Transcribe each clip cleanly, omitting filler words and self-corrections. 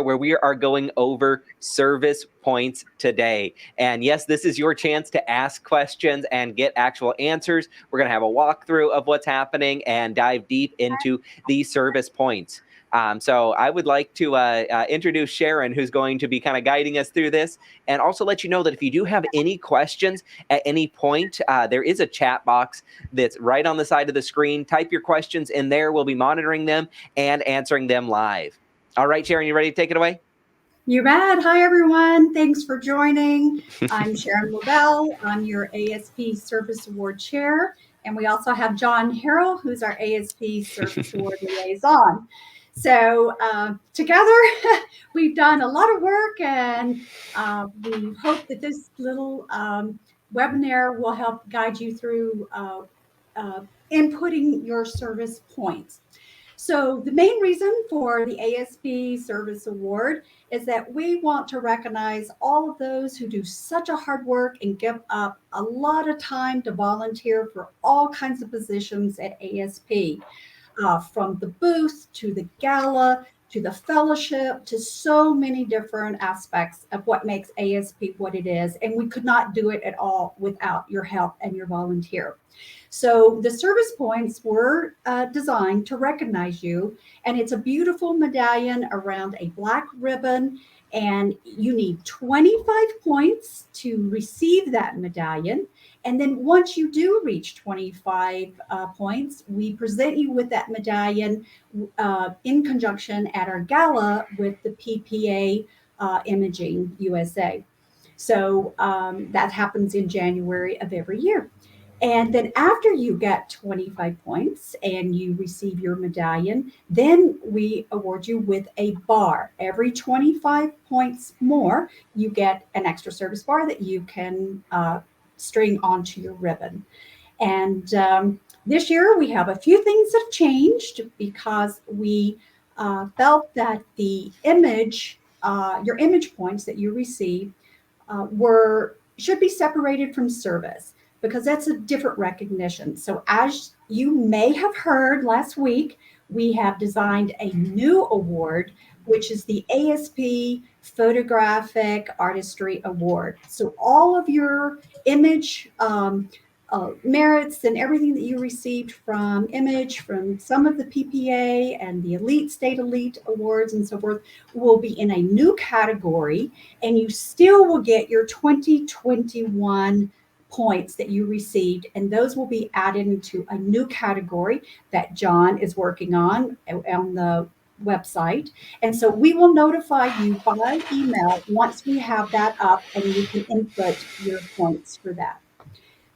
where we are going over service points today. And yes, this is your chance to ask questions and get actual answers. We're going to have a walkthrough of what's happening and dive deep into these service points. So I would like to introduce Sharon, who's going to be kind of guiding us through this, and also let you know that if you do have any questions at any point, there is a chat box that's right on the side of the screen. Type your questions in there. We'll be monitoring them and answering them live. All right, Sharon, you ready to take it away? You bet. Hi, everyone. Thanks for joining. I'm Sharon Lavelle. I'm your ASP Service Award Chair. And we also have John Harrell, who's our ASP Service Award Liaison. So together, we've done a lot of work, and we hope that this little webinar will help guide you through inputting your service points. So the main reason for the ASP Service Award is that we want to recognize all of those who do such a hard work and give up a lot of time to volunteer for all kinds of positions at ASP, from the booth to the gala to the fellowship to so many different aspects of what makes ASP what it is. And we could not do it at all without your help and your volunteer. So the service points were designed to recognize you, and it's a beautiful medallion around a black ribbon, and you need 25 points to receive that medallion. And then once you do reach 25 points, we present you with that medallion in conjunction at our gala with the PPA Imaging USA. So that happens in January of every year. And then after you get 25 points and you receive your medallion, then we award you with a bar. Every 25 points more, you get an extra service bar that you can string onto your ribbon. And this year we have a few things that have changed because we felt that the image, your image points that you receive should be separated from service, because that's a different recognition. So as you may have heard last week, we have designed a new award, which is the ASP Photographic Artistry Award. So all of your image merits and everything that you received from image, from some of the PPA and the Elite State Elite Awards and so forth, will be in a new category, and you still will get your 2021 points that you received, and those will be added into a new category that John is working on the website. And so we will notify you by email once we have that up, and you can input your points for that.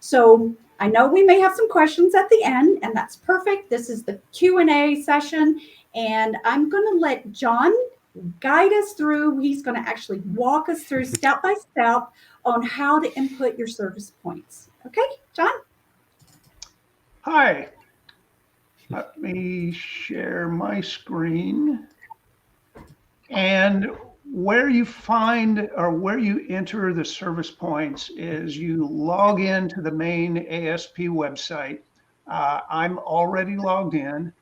So I know we may have some questions at the end, and that's perfect. This is the Q&A session, and I'm going to let John guide us through. He's going to actually walk us through step by step on how to input your service points. Okay, John? Hi. Let me share my screen. And where you find or where you enter the service points is you log into the main ASP website. I'm already logged in,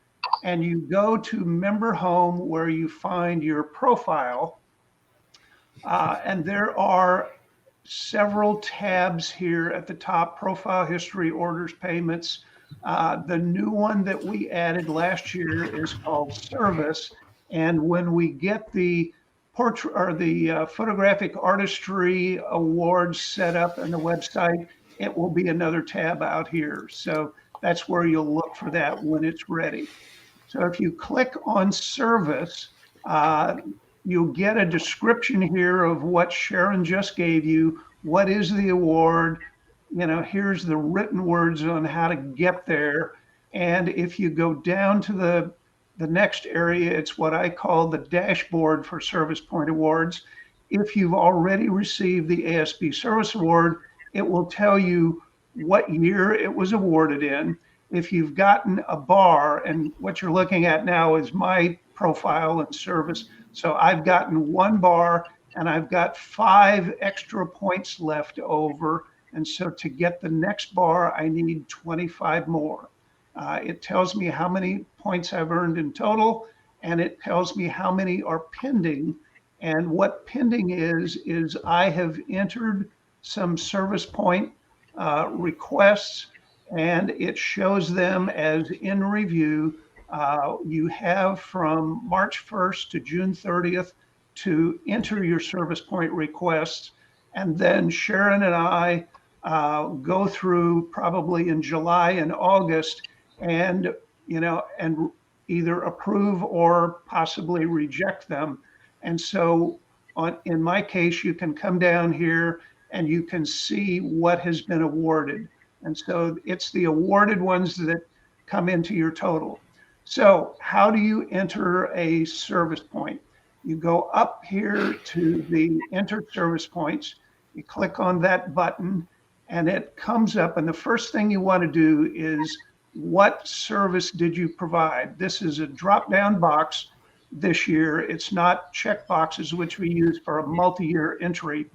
and you go to Member Home where you find your profile. And there are several tabs here at the top: profile history, orders, payments. The new one that we added last year is called service. And when we get the portrait or the photographic artistry awards set up in the website, it will be another tab out here. So that's where you'll look for that when it's ready. So if you click on service, you'll get a description here of what Sharon just gave you. What is the award? You know, here's the written words on how to get there. And if you go down to the next area, it's what I call the dashboard for Service Point Awards. If you've already received the ASP Service Award, it will tell you what year it was awarded in. If you've gotten a bar, and what you're looking at now is my profile and service. So I've gotten one bar, and I've got 5 extra points left over. And so to get the next bar, I need 25 more. It tells me how many points I've earned in total, and it tells me how many are pending And what pending is I have entered some service point requests, and it shows them as in review. You have from March 1st to June 30th to enter your service point requests. And then Sharon and I go through probably in July and August and, and either approve or possibly reject them. And so in my case, you can come down here and you can see what has been awarded. And so it's the awarded ones that come into your total. So how do you enter a service point? You go up here to the enter service points, you click on that button, and it comes up. And the first thing you want to do is, what service did you provide? This is a drop-down box this year. It's not check boxes, which we use for a multi-year entry.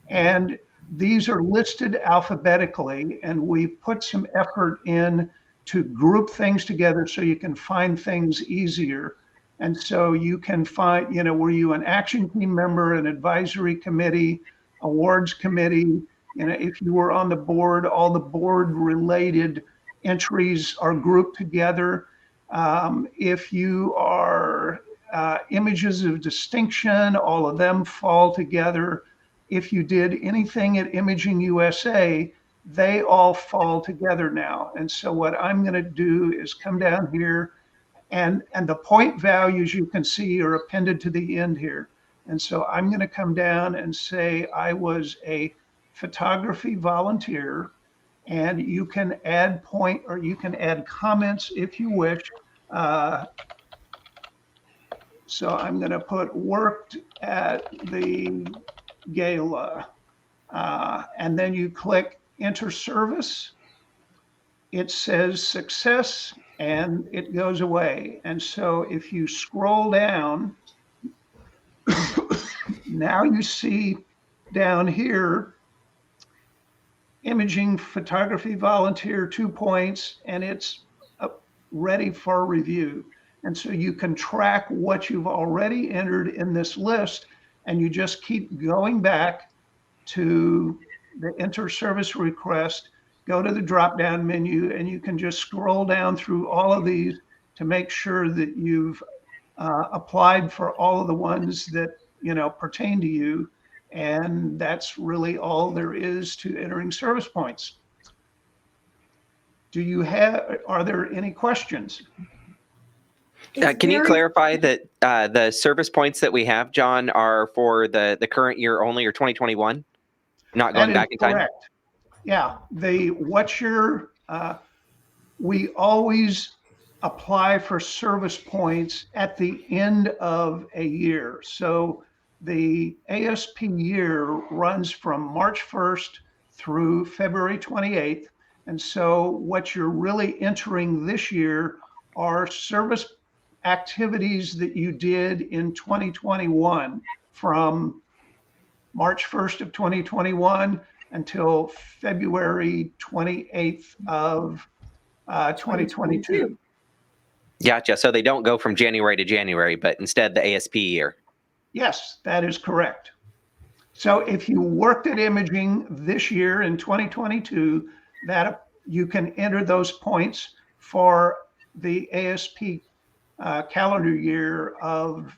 And these are listed alphabetically, and we put some effort in to group things together so you can find things easier. And so you can find, were you an action team member, an advisory committee, awards committee? If you were on the board, all the board related entries are grouped together. If you are images of distinction, all of them fall together. If you did anything at Imaging USA, they all fall together now. And so what I'm going to do is come down here, and the point values you can see are appended to the end here. And so I'm going to come down and say I was a photography volunteer, and you can add point, or you can add comments if you wish. So I'm going to put worked at the gala, and then you click enter service. It says success, and it goes away. And so if you scroll down, now you see down here, imaging photography volunteer, 2 points, and it's ready for review. And so you can track what you've already entered in this list, and you just keep going back to the enter service request, go to the drop-down menu, and you can just scroll down through all of these to make sure that you've applied for all of the ones that pertain to you. And that's really all there is to entering service points. Are there any questions? Can you clarify that the service points that we have, John, are for the current year only, or 2021? Not going back in time? Correct. Yeah. We always apply for service points at the end of a year. So the ASP year runs from March 1st through February 28th. And so what you're really entering this year are service activities that you did in 2021 from March 1st of 2021 until February 28th of 2022. Gotcha. So they don't go from January to January, but instead the ASP year. Yes, that is correct. So if you worked at imaging this year in 2022, that you can enter those points for the ASP calendar year of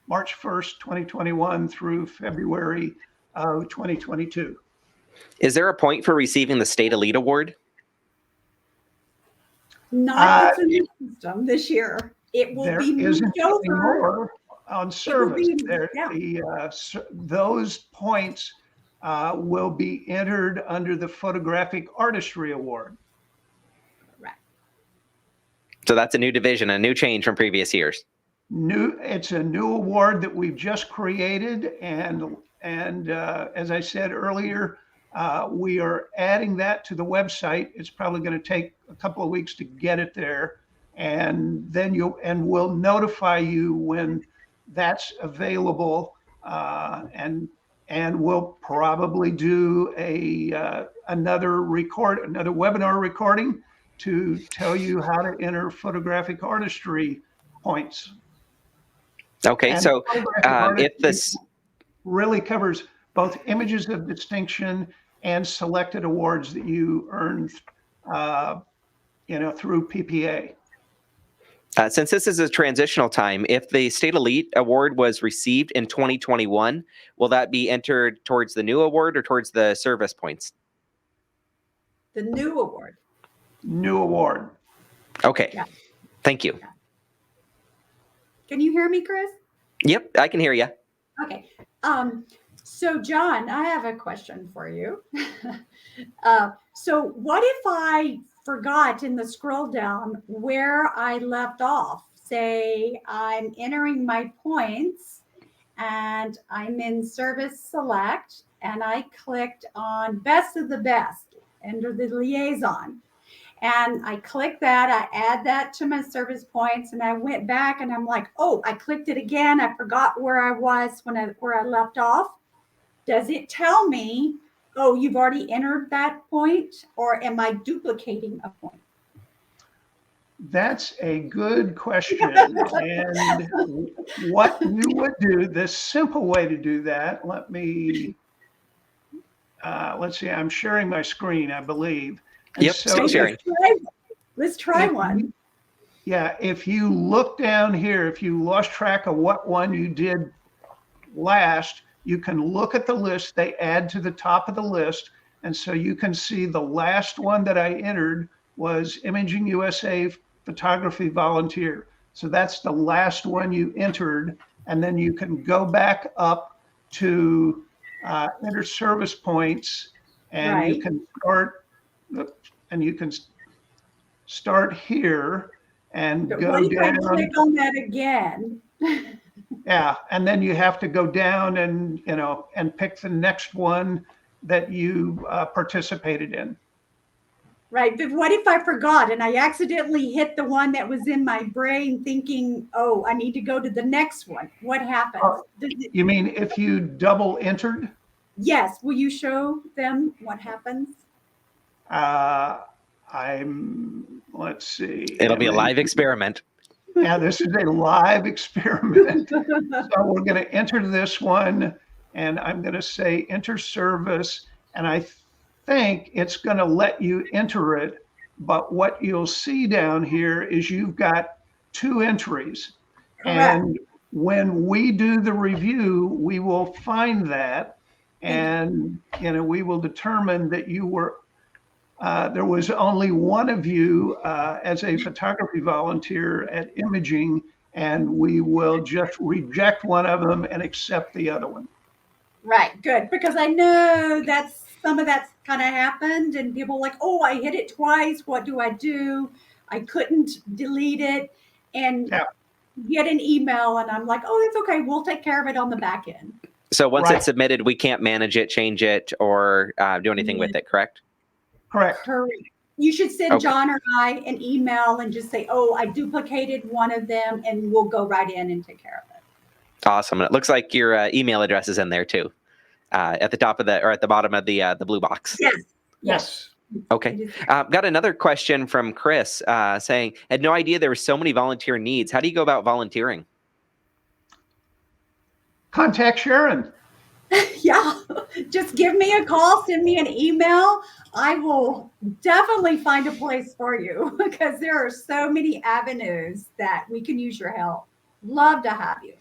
March 1st, 2021 through February of 2022. Is there a point for receiving the State Elite Award? Not with the new system this year. It will be moved over on service. Those points will be entered under the Photographic Artistry Award. Correct. So that's a new division, a new change from previous years. It's a new award that we've just created, and as I said earlier, we are adding that to the website. It's probably going to take a couple of weeks to get it there, and then we'll notify you when that's available, and we'll probably do another webinar recording to tell you how to enter photographic artistry points. Okay, And so photographic artist if this, really covers both images of distinction and selected awards that you earned, through PPA. since this is a transitional time, if the State Elite Award was received in 2021, will that be entered towards the new award or towards the service points? The new award. New award. Okay, Yeah. thank you. Can you hear me, Chris? Yep, I can hear you. Okay. So John, I have a question for you. So what if I forgot in the scroll down where I left off? Say I'm entering my points and I'm in service select and I clicked on best of the best under the liaison. And I click that, I add that to my service points, and I went back and I'm like, oh, I clicked it again. I forgot where I was where I left off. Does it tell me, oh, you've already entered that point, or am I duplicating a point? That's a good question. And what you would do, the simple way to do that, let's see, I'm sharing my screen, I believe. And Yep, so screen sharing. Let's try one. Yeah, if you look down here, if you lost track of what one you did last, you can look at the list. They add to the top of the list. And so you can see the last one that I entered was Imaging USA Photography Volunteer. So that's the last one you entered. And then you can go back up to enter service points, and Right. you can start here and But go what if I down. click on that again? Yeah, and then you have to go down and pick the next one that you participated in. Right. But what if I forgot and I accidentally hit the one that was in my brain thinking, oh, I need to go to the next one? What happens? You mean if you double entered? Yes. Will you show them what happens? Let's see. It'll be a live experiment. Yeah, this is a live experiment. So we're going to enter this one, and I'm going to say enter service, and I think it's going to let you enter it. But what you'll see down here is you've got 2 entries. Correct. And when we do the review, we will find that, and we will determine that you were there was only one of you as a photography volunteer at imaging, and we will just reject one of them and accept the other one. Right. Good. Because I know that's some of that's kind of happened, and people are like, oh, I hit it twice. What do I do? I couldn't delete it and get an email, and I'm like, oh, it's okay. We'll take care of it on the back end. So once it's submitted, we can't manage it, change it, or do anything with it, correct? Correct. You should send John or I an email and just say, oh, I duplicated one of them, and we'll go right in and take care of it. Awesome. And it looks like your email address is in there too, at the top of or at the bottom of the blue box. Yes. Okay. Got another question from Chris saying, had no idea there were so many volunteer needs. How do you go about volunteering? Contact Sharon. Yeah, just give me a call, send me an email. I will definitely find a place for you because there are so many avenues that we can use your help. Love to have you.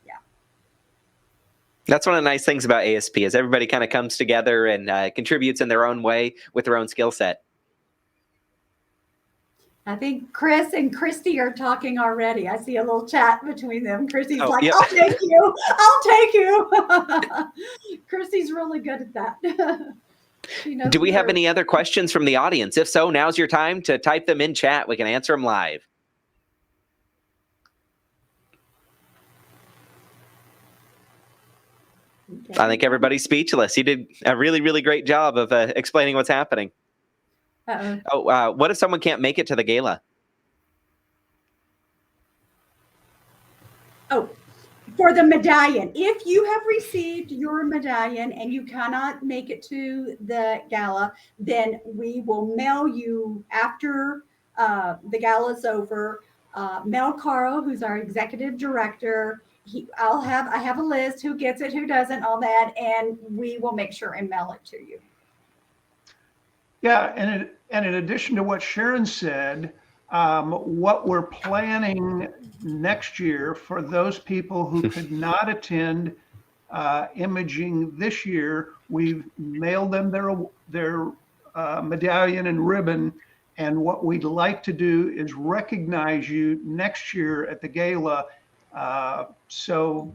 Yeah. That's one of the nice things about ASP is everybody kind of comes together and contributes in their own way with their own skill set. I think Chris and Christy are talking already. I see a little chat between them. Christy's like, yep. I'll take you. I'll take you. Christy's really good at that. Do we have any other questions from the audience? If so, now's your time to type them in chat. We can answer them live. Okay. I think everybody's speechless. You did a really, really great job of explaining what's happening. What if someone can't make it to the gala? Oh, for the medallion. If you have received your medallion and you cannot make it to the gala, then we will mail you after the gala is over. Mel Caro, who's our executive director, I have a list who gets it, who doesn't, all that, and we will make sure and mail it to you. Yeah, and in addition to what Sharon said, what we're planning next year for those people who could not attend imaging this year, we've mailed them their medallion and ribbon. And what we'd like to do is recognize you next year at the gala. So,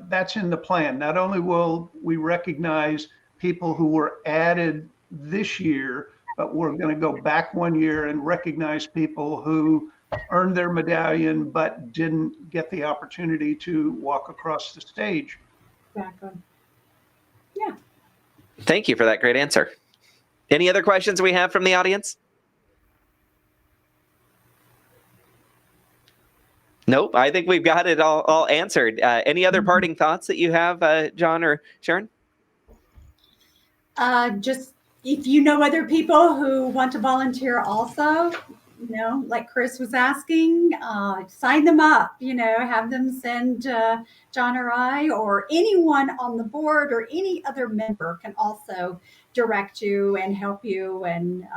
that's in the plan. Not only will we recognize people who were added this year, but we're going to go back 1 year and recognize people who earned their medallion but didn't get the opportunity to walk across the stage. Exactly. Yeah. Thank you for that great answer. Any other questions we have from the audience? Nope, I think we've got it all answered. Any other parting thoughts that you have, John or Sharon? Just if you know other people who want to volunteer also, like Chris was asking, sign them up, have them send John or I, or anyone on the board or any other member can also direct you and help you. And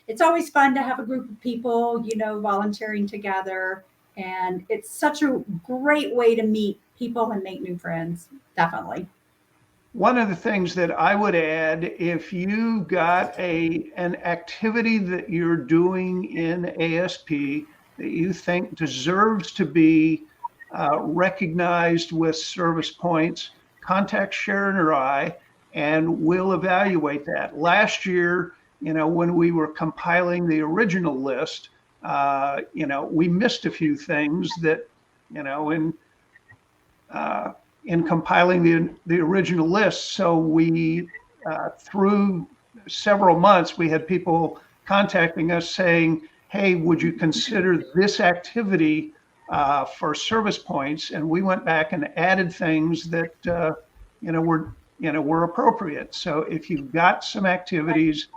it's always fun to have a group of people, volunteering together. And it's such a great way to meet people and make new friends. Definitely. One of the things that I would add, if you got an activity that you're doing in ASP that you think deserves to be recognized with service points, contact Sharon or I, and we'll evaluate that. Last year, when we were compiling the original list, we missed a few things that, in compiling the original list. So we, through several months, we had people contacting us saying, hey, would you consider this activity for service points? And we went back and added things that, were appropriate. So if you've got some activities,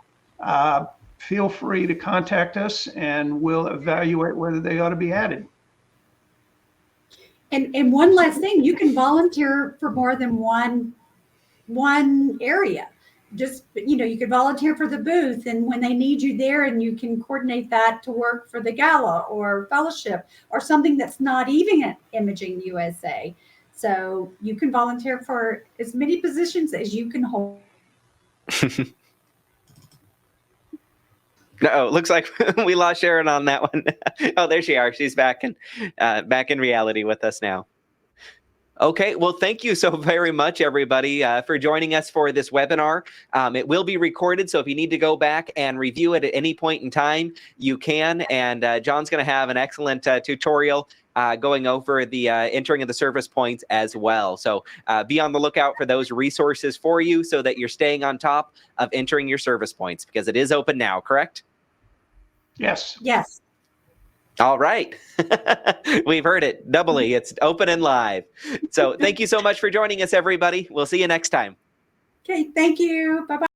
feel free to contact us and we'll evaluate whether they ought to be added. And one last thing, you can volunteer for more than one area. Just, you could volunteer for the booth, and when they need you there, and you can coordinate that to work for the gala or fellowship or something that's not even at Imaging USA. So you can volunteer for as many positions as you can hold. No, looks like we lost Sharon on that one. Oh, there she are. She's back in reality with us now. Okay, well, thank you so very much, everybody, for joining us for this webinar. It will be recorded, so if you need to go back and review it at any point in time, you can. And John's going to have an excellent tutorial going over the entering of the service points as well. So be on the lookout for those resources for you so that you're staying on top of entering your service points, because it is open now, correct? Yes. Yes. All right. We've heard it doubly. It's open and live. So thank you so much for joining us, everybody. We'll see you next time. Okay. Thank you. Bye-bye.